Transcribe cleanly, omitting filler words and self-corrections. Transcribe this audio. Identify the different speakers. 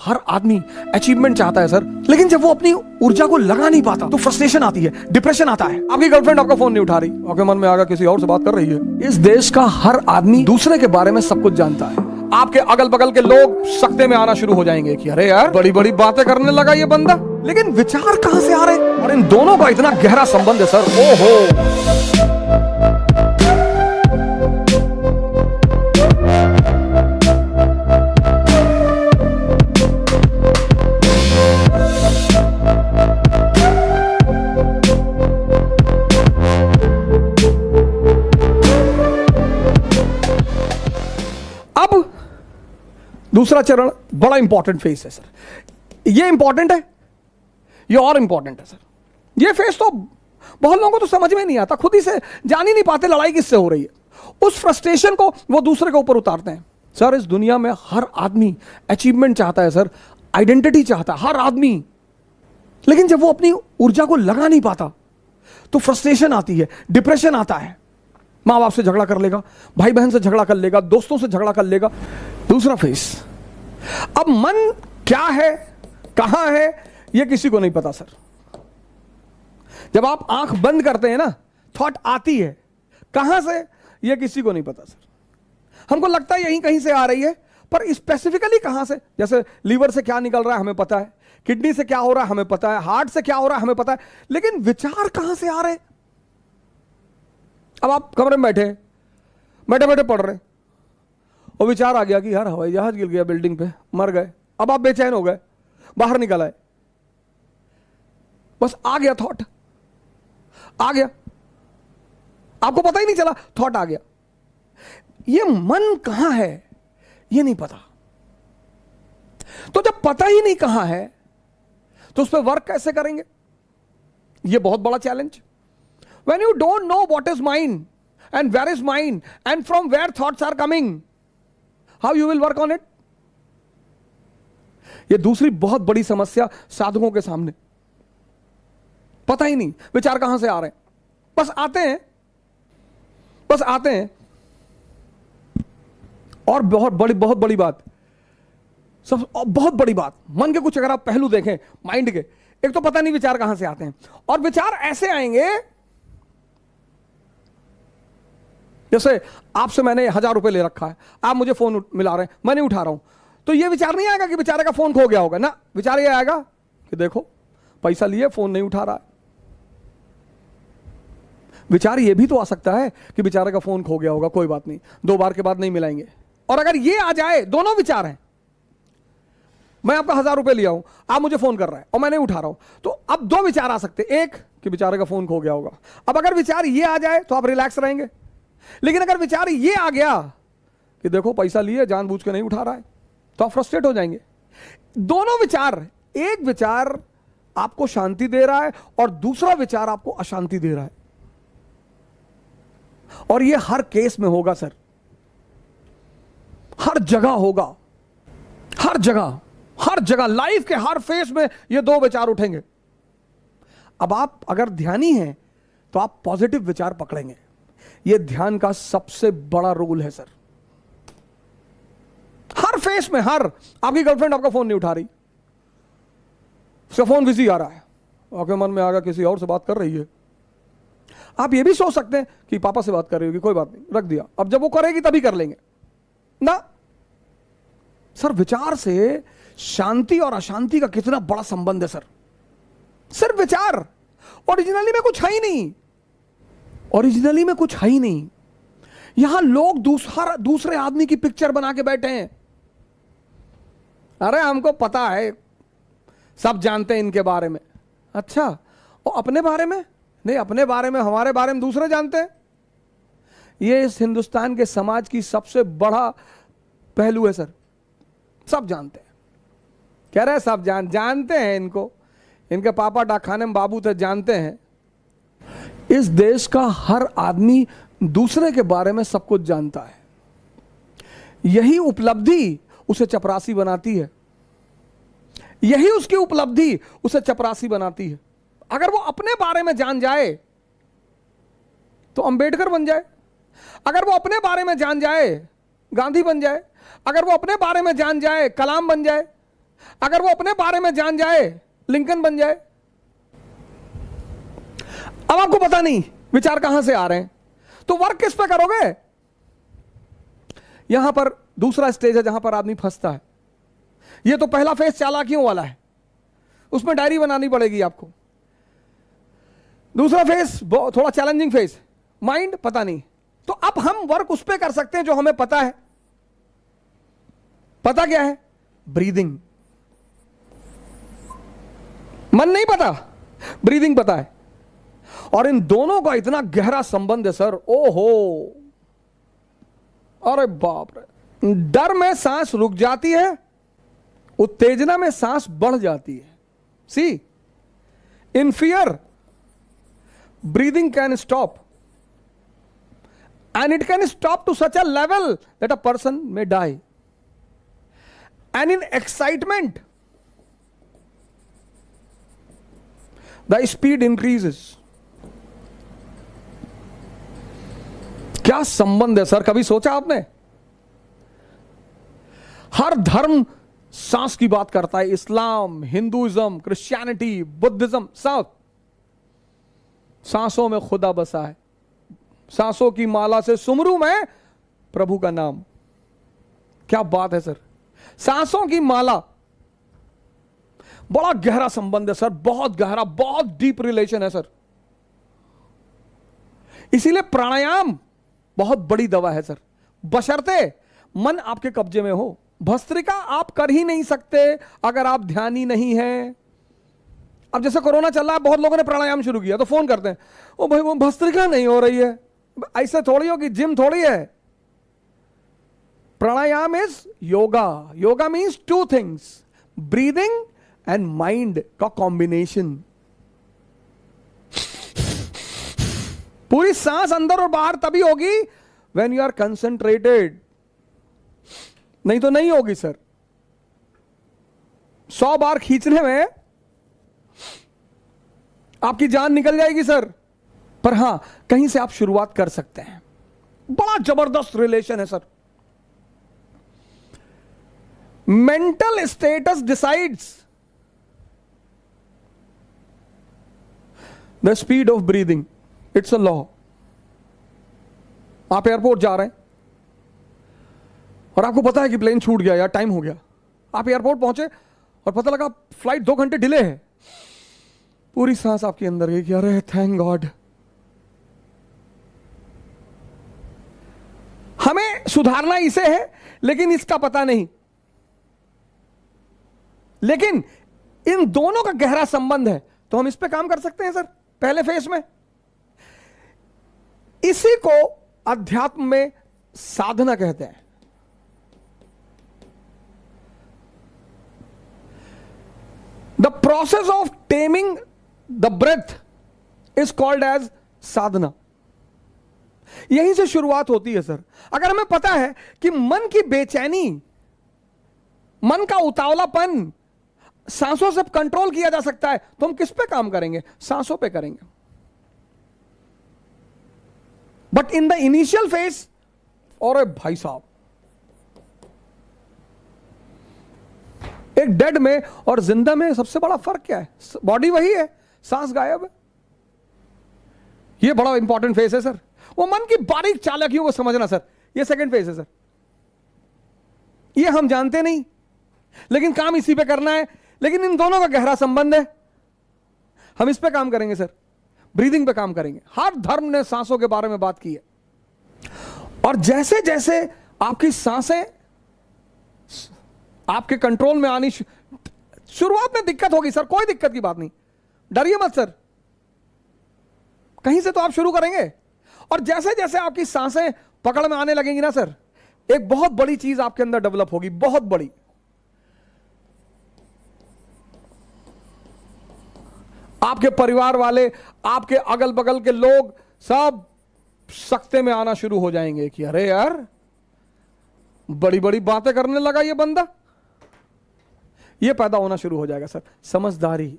Speaker 1: हर आदमी अचीवमेंट चाहता है सर, लेकिन जब वो अपनी ऊर्जा को लगा नहीं पाता तो फ्रस्ट्रेशन आती है, डिप्रेशन आता है। आपकी गर्लफ्रेंड आपका फोन नहीं उठा रही, आपके मन में आगा किसी और से बात कर रही है। इस देश का हर आदमी दूसरे के बारे में सब कुछ जानता है। आपके अगल बगल के लोग सकते में आना शुरू हो जाएंगे कि अरे यार बड़ी बड़ी बातें करने लगा ये बंदा, लेकिन विचार कहां से आ रहे हैं? और इन दोनों का इतना गहरा संबंध है सर। ओहो, दूसरा चरण बड़ा इंपॉर्टेंट फेस है सर। ये इंपॉर्टेंट है, ये और इंपॉर्टेंट है सर। ये फेस तो बहुत लोगों को तो समझ में नहीं आता, खुद ही से जान ही नहीं पाते लड़ाई किससे हो रही है। उस फ्रस्ट्रेशन को वो दूसरे के ऊपर उतारते हैं। सर इस दुनिया में हर आदमी अचीवमेंट चाहता है सर, आइडेंटिटी चाहता है हर आदमी, लेकिन जब वो अपनी ऊर्जा को लगा नहीं पाता तो फ्रस्ट्रेशन आती है, डिप्रेशन आता है। माँ बाप से झगड़ा कर लेगा, भाई बहन से झगड़ा कर लेगा, दोस्तों से झगड़ा कर लेगा। दूसरा फेस, अब मन क्या है, कहां है, यह किसी को नहीं पता सर। जब आप आंख बंद करते हैं ना, थॉट आती है, कहां से यह किसी को नहीं पता सर। हमको लगता है यहीं कहीं से आ रही है, पर स्पेसिफिकली कहां से। जैसे लीवर से क्या निकल रहा है हमें पता है, किडनी से क्या हो रहा है हमें पता है, हार्ट से क्या हो रहा है हमें पता है, लेकिन विचार कहां से आ रहे हैं? अब आप कमरे में बैठे बैठे पढ़ रहे और विचार आ गया कि यार हवाई जहाज गिर गया बिल्डिंग पे, मर गए। अब आप बेचैन हो गए, बाहर निकल आए, बस आ गया थॉट, आ गया, आपको पता ही नहीं चला, थॉट आ गया। ये मन कहां है ये नहीं पता। तो जब पता ही नहीं कहां है तो उस पर वर्क कैसे करेंगे? ये बहुत बड़ा challenge. When you don't know what is mind and where is mind and from where thoughts are coming, how you will work on it? ये दूसरी बहुत बड़ी समस्या साधकों के सामने, पता ही नहीं विचार कहां से आ रहे हैं, बस आते हैं। और बहुत बड़ी बात, बहुत बड़ी बात, मन के कुछ अगर आप पहलू देखें माइंड के, एक तो पता नहीं विचार कहां से आते हैं, और विचार ऐसे आएंगे जैसे आपसे मैंने 1000 रुपए ले रखा है, आप मुझे फोन मिला रहे हैं, मैं नहीं उठा रहा हूं, तो ये विचार नहीं आएगा कि बेचारे का फोन खो गया होगा ना। विचार ये आएगा कि देखो पैसा लिए फोन नहीं उठा रहा है। विचार ये भी तो आ सकता है कि बेचारे का फोन खो गया होगा, कोई बात नहीं, 2 बार के बाद नहीं मिलाएंगे। और अगर ये आ जाए, दोनों विचार हैं, मैं आपका 1000 रुपए लिया हूं, आप मुझे फोन कर रहा है और मैं नहीं उठा रहा हूं, तो अब 2 विचार आ सकते, एक कि बेचारे का फोन खो गया होगा। अब अगर विचार ये आ जाए तो आप रिलैक्स रहेंगे, लेकिन अगर विचार ये आ गया कि देखो पैसा लिए जानबूझ के नहीं उठा रहा है, तो आप फ्रस्ट्रेट हो जाएंगे। दोनों विचार, एक विचार आपको शांति दे रहा है और दूसरा विचार आपको अशांति दे रहा है। और ये हर केस में होगा सर, हर जगह होगा, हर जगह लाइफ के हर फेस में ये 2 विचार उठेंगे। अब आप अगर ध्यानी हैं तो आप पॉजिटिव विचार पकड़ेंगे। ये ध्यान का सबसे बड़ा रोल है सर। हर फेस में, आपकी गर्लफ्रेंड आपका फोन नहीं उठा रही, उसका फोन बिजी आ रहा है, आपके मन में आगा किसी और से बात कर रही है। आप ये भी सोच सकते हैं कि पापा से बात कर रही होगी, कोई बात नहीं, रख दिया, अब जब वो करेगी तभी कर लेंगे ना। सर विचार से शांति और अशांति का कितना बड़ा संबंध है सर। सिर्फ विचार, ओरिजिनली में कुछ है ही नहीं, यहां लोग दूसरे आदमी की पिक्चर बना के बैठे हैं। अरे हमको पता है, सब जानते हैं इनके बारे में। अच्छा, और अपने बारे में नहीं, अपने बारे में, हमारे बारे में दूसरे जानते हैं। ये इस हिंदुस्तान के समाज की सबसे बड़ा पहलू है सर। सब जानते हैं, कह रहे हैं सब जानते हैं इनको, इनके पापा डाकखाने में बाबू थे, जानते हैं। इस देश का हर आदमी दूसरे के बारे में सब कुछ जानता है। यही उपलब्धि उसे चपरासी बनाती है, यही उसकी उपलब्धि उसे चपरासी बनाती है। अगर वो अपने बारे में जान जाए तो अंबेडकर बन जाए, अगर वो अपने बारे में जान जाए गांधी बन जाए, अगर वो अपने बारे में जान जाए कलाम बन जाए, अगर वो अपने बारे में जान जाए, लिंकन बन जाए। अब आपको पता नहीं विचार कहां से आ रहे हैं, तो वर्क किस पे करोगे? यहां पर दूसरा स्टेज है जहां पर आदमी फंसता है। ये तो पहला फेज चालाकियों वाला है, उसमें डायरी बनानी पड़ेगी आपको। दूसरा फेज थोड़ा चैलेंजिंग फेज, माइंड पता नहीं। तो अब हम वर्क उस पर कर सकते हैं जो हमें पता है। पता क्या है? ब्रीदिंग। मन नहीं पता, ब्रीदिंग पता है। और इन दोनों का इतना गहरा संबंध है सर, ओहो, अरे बाप रे। डर में सांस रुक जाती है, उत्तेजना में सांस बढ़ जाती है। See, in fear breathing can stop, and it can stop to such a level that a person may die. And in excitement the speed increases. क्या संबंध है सर, कभी सोचा आपने? हर धर्म सांस की बात करता है, इस्लाम, हिंदुइज्म, क्रिश्चियनिटी, बुद्धिज्म, सब सांसों में खुदा बसा है। सांसों की माला से सुमरू मैं प्रभु का नाम। क्या बात है सर, सांसों की माला, बड़ा गहरा संबंध है सर, बहुत गहरा, बहुत डीप रिलेशन है सर। इसीलिए प्राणायाम बहुत बड़ी दवा है सर, बशर्ते मन आपके कब्जे में हो। भस्त्रिका आप कर ही नहीं सकते अगर आप ध्यानी नहीं हैं। अब जैसे कोरोना चल रहा है, बहुत लोगों ने प्राणायाम शुरू किया तो फोन करते हैं, ओ भाई वो भस्त्रिका नहीं हो रही है। ऐसे थोड़ी होगी, जिम थोड़ी है। Pranayama is yoga. Yoga means two things, breathing and mind का कॉम्बिनेशन। पूरी सांस अंदर और बाहर तभी होगी व्हेन यू आर कंसंट्रेटेड, नहीं तो नहीं होगी सर। 100 बार खींचने में आपकी जान निकल जाएगी सर। पर हां, कहीं से आप शुरुआत कर सकते हैं। बड़ा जबरदस्त रिलेशन है sir. Mental status decides the speed of breathing, it's a law. आप एयरपोर्ट जा रहे हैं और आपको पता है कि प्लेन छूट गया या टाइम हो गया। आप एयरपोर्ट पहुंचे और पता लगा फ्लाइट 2 घंटे डिले है। पूरी सांस आपके अंदर गई कि अरे थैंक गॉड। हमें सुधारना इसे है, लेकिन इसका पता नहीं। लेकिन इन दोनों का गहरा संबंध है, तो हम इस पे काम कर सकते हैं सर पहले फेज में। इसी को अध्यात्म में साधना कहते हैं। The process of taming the breath is called as sadhana. यहीं से शुरुआत होती है सर। अगर हमें पता है कि मन की बेचैनी, मन का उतावलापन सांसों से कंट्रोल किया जा सकता है, तो हम किस पे काम करेंगे? सांसों पे करेंगे। But in the initial phase, और भाई साहब, एक डेड में और जिंदा में सबसे बड़ा फर्क क्या है? बॉडी वही है, सांस गायब है। यह बड़ा इंपॉर्टेंट फेज है सर। वो मन की बारीक चालाकियों को समझना सर, यह सेकंड फेज है सर। ये हम जानते नहीं, लेकिन काम इसी पे करना है। लेकिन इन दोनों का गहरा संबंध है, हम इस पे काम करेंगे सर, ब्रीदिंग पे काम करेंगे। हर धर्म ने सांसों के बारे में बात की है। और जैसे जैसे आपकी सांसें आपके कंट्रोल में आनी, शुरुआत में दिक्कत होगी सर, कोई दिक्कत की बात नहीं, डरिए मत सर, कहीं से तो आप शुरू करेंगे। और जैसे जैसे आपकी सांसें पकड़ में आने लगेंगी ना सर, एक बहुत बड़ी चीज आपके अंदर डेवलप होगी, बहुत बड़ी। आपके परिवार वाले, आपके अगल बगल के लोग सब सख्ते में आना शुरू हो जाएंगे कि अरे यार बड़ी बड़ी बातें करने लगा ये बंदा। ये पैदा होना शुरू हो जाएगा सर, समझदारी।